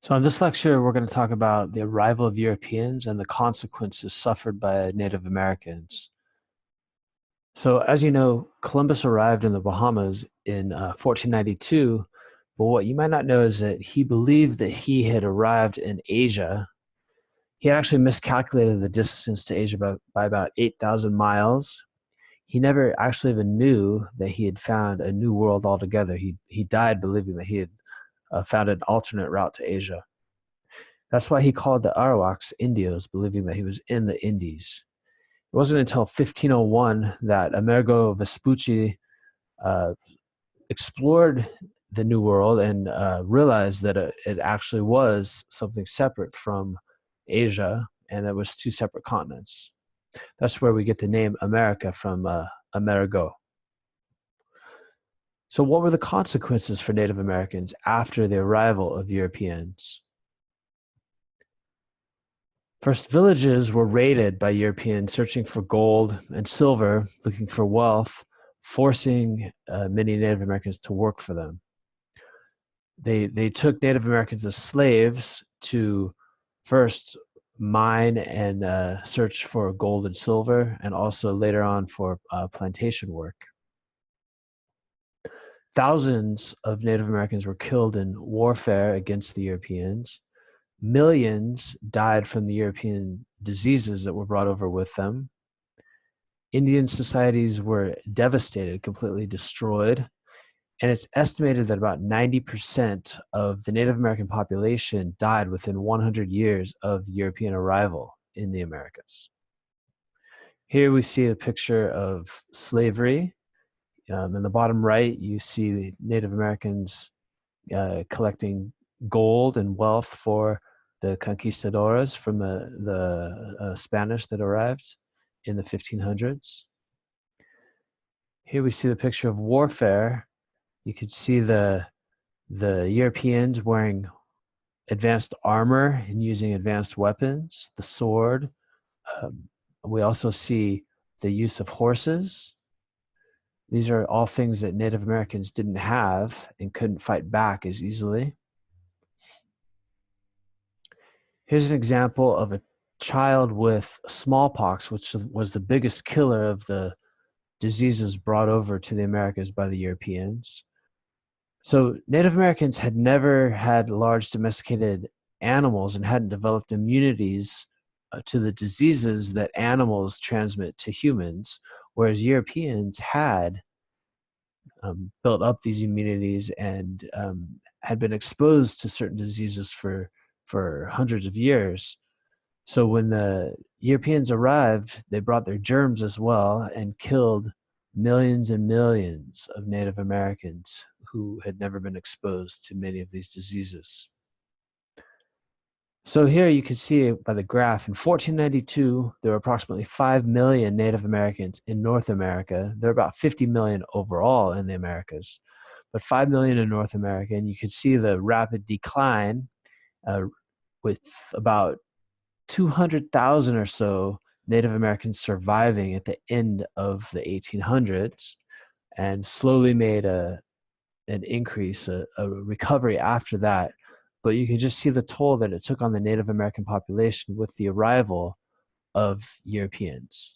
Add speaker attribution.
Speaker 1: So in this lecture, we're going to talk about the arrival of Europeans and the consequences suffered by Native Americans. So as you know, Columbus arrived in the Bahamas in 1492, but what you might not know is that he believed that he had arrived in Asia. He had actually miscalculated the distance to Asia by about 8,000 miles. He never actually even knew that he had found a new world altogether. He died believing that he had found an alternate route to Asia. That's why he called the Arawaks Indios, believing that he was in the Indies. It wasn't until 1501 that Amerigo Vespucci uh, explored the New World and realized that it actually was something separate from Asia, and it was two separate continents. That's where we get the name America from Amerigo. So, what were the consequences for Native Americans after the arrival of Europeans? First, villages were raided by Europeans searching for gold and silver, looking for wealth, forcing many Native Americans to work for them. They took Native Americans as slaves to first mine and search for gold and silver, and also later on for plantation work. Thousands of Native Americans were killed in warfare against the Europeans. Millions died from the European diseases that were brought over with them. Indian societies were devastated, completely destroyed. And it's estimated that about 90% of the Native American population died within 100 years of European arrival in the Americas. Here we see a picture of slavery. In the bottom right, you see Native Americans collecting gold and wealth for the conquistadores from the Spanish that arrived in the 1500s. Here we see the picture of warfare. You could see the Europeans wearing advanced armor and using advanced weapons, the sword. Um, we also see the use of horses. These are all things that Native Americans didn't have and couldn't fight back as easily. Here's an example of a child with smallpox, which was the biggest killer of the diseases brought over to the Americas by the Europeans. So Native Americans had never had large domesticated animals and hadn't developed immunities to the diseases that animals transmit to humans, whereas Europeans had built up these immunities and had been exposed to certain diseases for hundreds of years. So when the Europeans arrived, they brought their germs as well and killed millions and millions of Native Americans who had never been exposed to many of these diseases. So here you can see by the graph, in 1492, there were approximately 5 million Native Americans in North America. There are about 50 million overall in the Americas, but 5 million in North America. And you can see the rapid decline uh, with about 200,000 or so Native Americans surviving at the end of the 1800s, and slowly made an increase, a recovery after that. But you can just see the toll that it took on the Native American population with the arrival of Europeans.